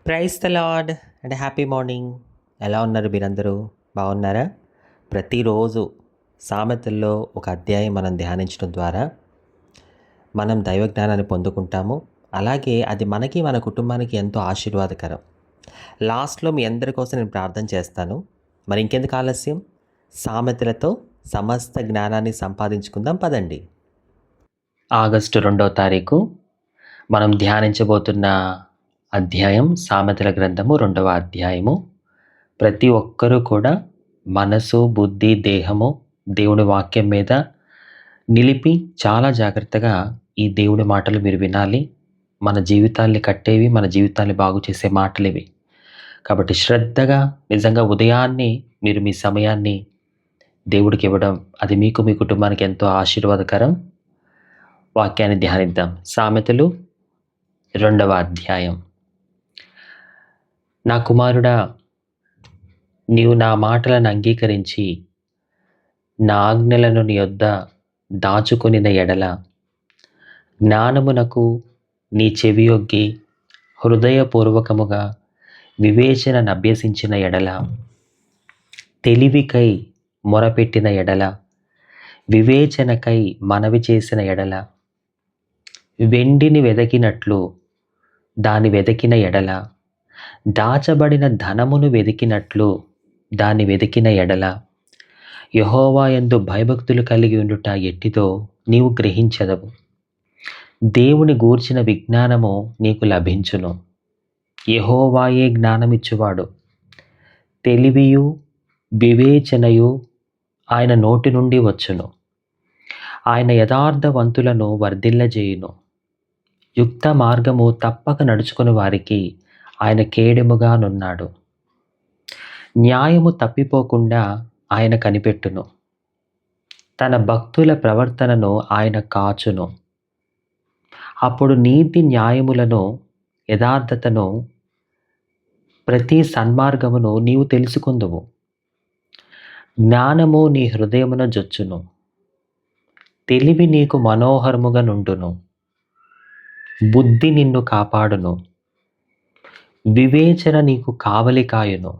Praise the lord and happy morning. ఎలా ఉన్నారు మీరందరూ? బాగున్నారా? ప్రతిరోజు సామెతల్లో ఒక అధ్యాయం మనం ధ్యానించడం ద్వారా మనం దైవ జ్ఞానాన్ని పొందుకుంటాము. అలాగే అది మనకి మన కుటుంబానికి ఎంతో ఆశీర్వాదకరం. లాస్ట్లో మీ అందరి కోసం నేను ప్రార్థన చేస్తాను. మరి ఇంకెందుకు ఆలస్యం? సామెతలతో సమస్త జ్ఞానాన్ని సంపాదించుకుందాం పదండి. ఆగస్టు 2వ తారీఖు మనం ధ్యానించబోతున్న అధ్యాయం సామెతల గ్రంథము 2వ అధ్యాయము. ప్రతి ఒక్కరూ కూడా మనసు, బుద్ధి, దేహము దేవుని వాక్యం మీద నిలిపి చాలా జాగ్రత్తగా ఈ దేవుని మాటలు మీరు వినాలి. మన జీవితాల్ని కట్టేవి, మన జీవితాన్ని బాగు చేసే మాటలు ఇవి. కాబట్టి శ్రద్ధగా నిజంగా ఉదయాన్నే మీరు మీ సమయాన్ని దేవుడికి ఇవ్వడం, అది మీకు మీ కుటుంబానికి ఎంతో ఆశీర్వాదకరం. వాక్యాన్ని ధ్యానిద్దాం. సామెతలు 2వ అధ్యాయం. నా కుమారుడా, నీవు నా మాటలను అంగీకరించి నా ఆజ్ఞలను నీ యొద్ద దాచుకొనిన ఎడల, జ్ఞానమునకు నీ చెవియొగ్గి హృదయపూర్వకముగా వివేచనను అభ్యసించిన ఎడల, తెలివికై మొరపెట్టిన ఎడల, వివేచనకై మనవి చేసిన ఎడల, వెండిని వెదకినట్లు దాని వెదకిన ఎడల, దాచబడిన ధనమును వెదికినట్లు దాన్ని వెదికిన ఎడల, యెహోవా యందు భయభక్తులు కలిగి ఉండుట ఎట్టిదో నీవు గ్రహించెదవు. దేవుని గూర్చిన విజ్ఞానము నీకు లభించును. యెహోవాయే జ్ఞానమిచ్చువాడు. తెలివియు వివేచనయు ఆయన నోటి నుండి వచ్చును. ఆయన యథార్థవంతులను వర్ధిల్లజేయును. యుక్త మార్గము తప్పక నడుచుకుని వారికి ఆయన కేడెముగానున్నాడు. న్యాయము తప్పిపోకుండా ఆయన కనిపెట్టును. తన భక్తుల ప్రవర్తనను ఆయన కాచును. అప్పుడు నీతి న్యాయములను, యథార్థతను, ప్రతి సన్మార్గమును నీవు తెలుసుకుందువు. జ్ఞానము నీ హృదయమున జొచ్చును. తెలివి నీకు మనోహరముగా నుండును. బుద్ధి నిన్ను కాపాడును. వివేచన నీకు కావలి కాయును.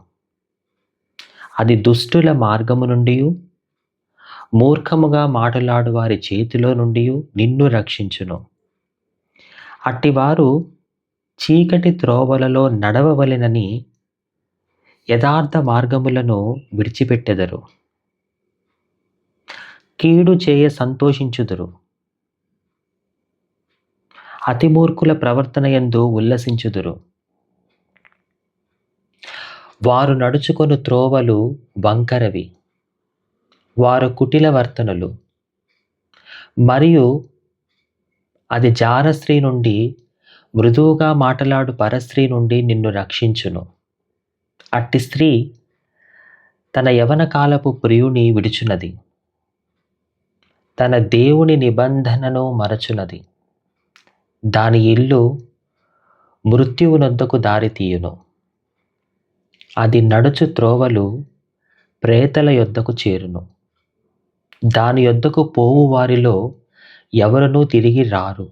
అది దుష్టుల మార్గము నుండి, మూర్ఖముగా మాటలాడు వారి చేతిలో నుండి నిన్ను రక్షించును. అట్టివారు చీకటి త్రోవలలో నడవవలెనని యథార్థ మార్గములను విడిచిపెట్టెదరు. కీడు చేయ సంతోషించుదురు. అతిమూర్ఖుల ప్రవర్తన యందు ఉల్లసించుదురు. వారు నడుచుకొను త్రోవలు వంకరవి, వారు కుటిల వర్తనులు. మరియు అది జారస్త్రీ నుండి, మృదువుగా మాటలాడు పరస్త్రీ నుండి నిన్ను రక్షించును. అట్టి స్త్రీ తన యవన కాలపు ప్రియుని విడుచున్నది, తన దేవుని నిబంధనను మరచున్నది. దాని ఇల్లు మృత్యువునొద్దకు దారి తీయును. అది నడుచు త్రోవలు ప్రేతల యొద్దకు చేరును. దాని యొద్దకు పోవు వారిలో ఎవరునూ తిరిగి రారు.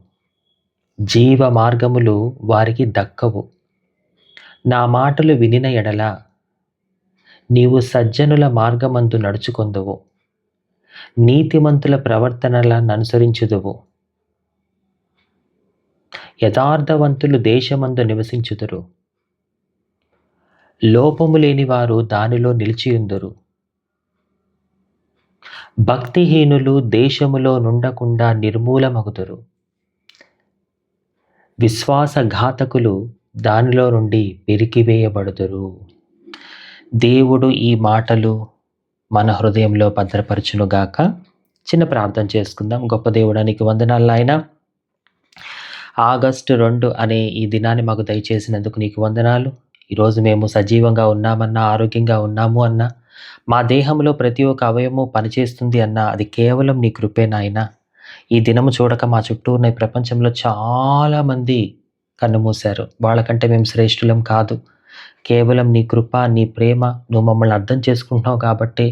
జీవ మార్గములు వారికి దక్కవు. నా మాటలు వినిన ఎడల నీవు సజ్జనుల మార్గమందు నడుచుకొందువు. నీతిమంతుల ప్రవర్తనలను అనుసరించుదువు. యథార్థవంతులు దేశమందు నివసించుదురు. లోపము లేని వారు దానిలో నిలిచియుందురు. భక్తిహీనులు దేశములో నుండకుండా నిర్మూలమగుదురు. విశ్వాసఘాతకులు దానిలో నుండి పెరికివేయబడుదురు. దేవుడు ఈ మాటలు మన హృదయంలో భద్రపరచునుగాక. చిన్న ప్రార్థన చేసుకుందాం. గొప్ప దేవుడానికి వందనాలు నాయనా. ఆగస్టు 2 అనే ఈ దినాన్ని మాకు దయచేసినందుకు నీకు వందనాలు. ఈరోజు మేము సజీవంగా ఉన్నామన్నా, ఆరోగ్యంగా ఉన్నాము అన్నా, మా దేహంలో ప్రతి ఒక్క అవయవము పనిచేస్తుంది అన్నా, అది కేవలం నీ కృపే నాయనా. ఈ దినము చూడక మా చుట్టూ ఉన్న ఈ ప్రపంచంలో చాలామంది కన్నుమూశారు. వాళ్ళకంటే మేము శ్రేష్ఠులం కాదు. కేవలం నీ కృప, నీ ప్రేమ, నువ్వు మమ్మల్ని అర్థం చేసుకుంటున్నావు కాబట్టి,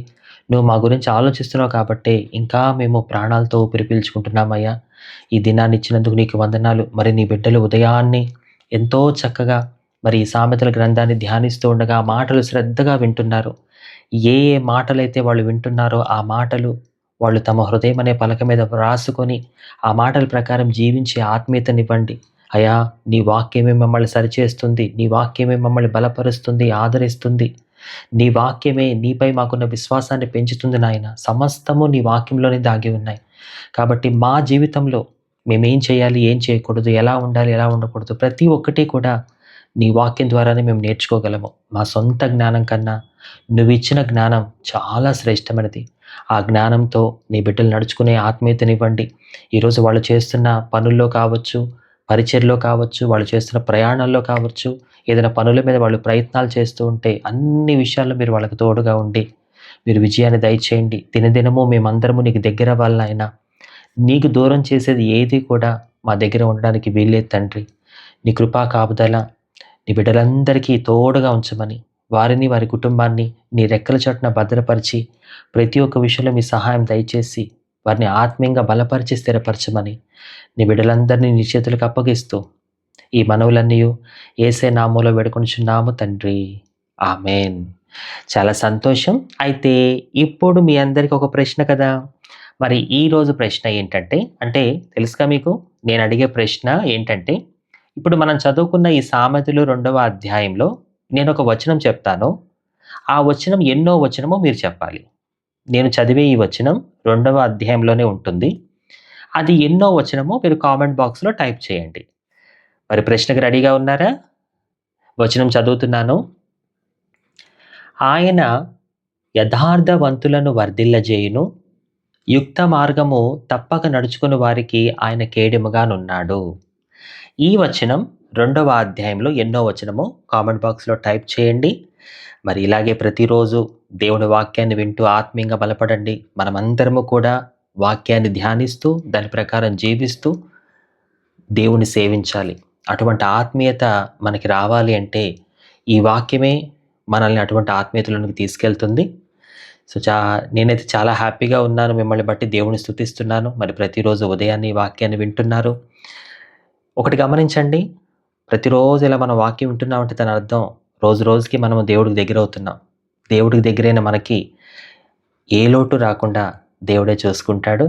నువ్వు మా గురించి ఆలోచిస్తున్నావు కాబట్టి ఇంకా మేము ప్రాణాలతో ఊపిరి పీల్చుకుంటున్నామయ్యా. ఈ దినాన్ని ఇచ్చినందుకు నీకు వందనాలు. మరి నీ బిడ్డలు ఉదయాన్నే ఎంతో చక్కగా మరి ఈ సామెతల గ్రంథాన్ని ధ్యానిస్తూ ఉండగా ఆ మాటలు శ్రద్ధగా వింటున్నారు. ఏ ఏ మాటలైతే వాళ్ళు వింటున్నారో ఆ మాటలు వాళ్ళు తమ హృదయం అనే పలక మీద వ్రాసుకొని ఆ మాటల ప్రకారం జీవించే ఆత్మీయతనివ్వండి. అయ్యా, నీ వాక్యమే మమ్మల్ని సరిచేస్తుంది. నీ వాక్యమే మమ్మల్ని బలపరుస్తుంది, ఆదరిస్తుంది. నీ వాక్యమే నీపై మాకున్న విశ్వాసాన్ని పెంచుతుంది నాయన. సమస్తము నీ వాక్యంలోనే దాగి ఉన్నాయి. కాబట్టి మా జీవితంలో మేమేం చేయాలి, ఏం చేయకూడదు, ఎలా ఉండాలి, ఎలా ఉండకూడదు, ప్రతి ఒక్కటి కూడా నీ వాక్యం ద్వారానే మేము నేర్చుకోగలము. మా సొంత జ్ఞానం కన్నా నువ్విచ్చిన జ్ఞానం చాలా శ్రేష్టమైనది. ఆ జ్ఞానంతో నీ బిడ్డలు నడుచుకునే ఆత్మీయతనివ్వండి. ఈరోజు వాళ్ళు చేస్తున్న పనుల్లో కావచ్చు, పరిచర్లో కావచ్చు, వాళ్ళు చేస్తున్న ప్రయాణాల్లో కావచ్చు, ఏదైనా పనుల మీద వాళ్ళు ప్రయత్నాలు చేస్తూ ఉంటే అన్ని విషయాల్లో మీరు వాళ్ళకి తోడుగా ఉండి మీరు విజయాన్ని దయచేయండి. దినదినము మేమందరము నీకు దగ్గరవ్వాలి నాయనా. నీకు దూరం చేసేది ఏది కూడా మా దగ్గర ఉండడానికి వీల్లేదు తండ్రి. నీ కృపా కాపుదల నీ బిడ్డలందరికీ తోడుగా ఉంచమని, వారిని, వారి కుటుంబాన్ని నీ రెక్కల చాటున భద్రపరిచి, ప్రతి ఒక్క విషయంలో మీ సహాయం దయచేసి, వారిని ఆత్మీయంగా బలపరిచి స్థిరపరచమని, నీ బిడ్డలందరినీ నీ చేతులకు అప్పగిస్తూ, ఈ మనవులన్నీయు యేసే నామములో వేడుకొనుచున్నాము తండ్రి. ఆమేన్. చాలా సంతోషం. అయితే ఇప్పుడు మీ అందరికి ఒక ప్రశ్న కదా! మరి ఈరోజు ప్రశ్న ఏంటంటే, అంటే తెలుసుగా మీకు? నేను అడిగే ప్రశ్న ఏంటంటే, ఇప్పుడు మనం చదువుకున్న ఈ సామెతలు 2వ అధ్యాయంలో నేనొక వచనం చెప్తాను. ఆ వచనం ఎన్నో వచనమో మీరు చెప్పాలి. నేను చదివే ఈ వచనం 2వ అధ్యాయంలోనే ఉంటుంది. అది ఎన్నో వచనమో మీరు కామెంట్ బాక్స్‌లో టైప్ చేయండి. మరి ప్రశ్నకు రెడీగా ఉన్నారా? వచనం చదువుతున్నాను. ఆయన యథార్థవంతులను వర్ధిల్లజేయును. యుక్త మార్గము తప్పక నడుచుకుని వారికి ఆయన కేడెముగానున్నాడు. ఈ వచనం 2వ అధ్యాయంలో ఎన్నో వచనమో కామెంట్ బాక్స్‌లో టైప్ చేయండి. మరి ఇలాగే ప్రతిరోజు దేవుని వాక్యాన్ని వింటూ ఆత్మీయంగా బలపడండి. మనమందరము కూడా వాక్యాన్ని ధ్యానిస్తూ, దాని ప్రకారం జీవిస్తూ దేవుని సేవించాలి. అటువంటి ఆత్మీయత మనకి రావాలి అంటే ఈ వాక్యమే మనల్ని అటువంటి ఆత్మీయతలోనికి తీసుకెళ్తుంది. సో, నేనైతే చాలా హ్యాపీగా ఉన్నాను. మిమ్మల్ని బట్టి దేవుని స్తుతిస్తున్నాను. మరి ప్రతిరోజు ఉదయాన్నే ఈ వాక్యాన్ని వింటున్నారు. ఒకటి గమనించండి. ప్రతిరోజు ఇలా మనం వాక్యం వింటున్నామంటే దాని అర్థం రోజు రోజుకి మనము దేవుడికి దగ్గరవుతున్నాం. దేవుడికి దగ్గరైన మనకి ఏ లోటు రాకుండా దేవుడే చూసుకుంటాడు.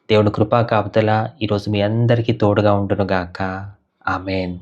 దేవుని కృపా కాపుదల ఈరోజు మీ అందరికీ తోడుగా ఉండును గాక. ఆమేన్.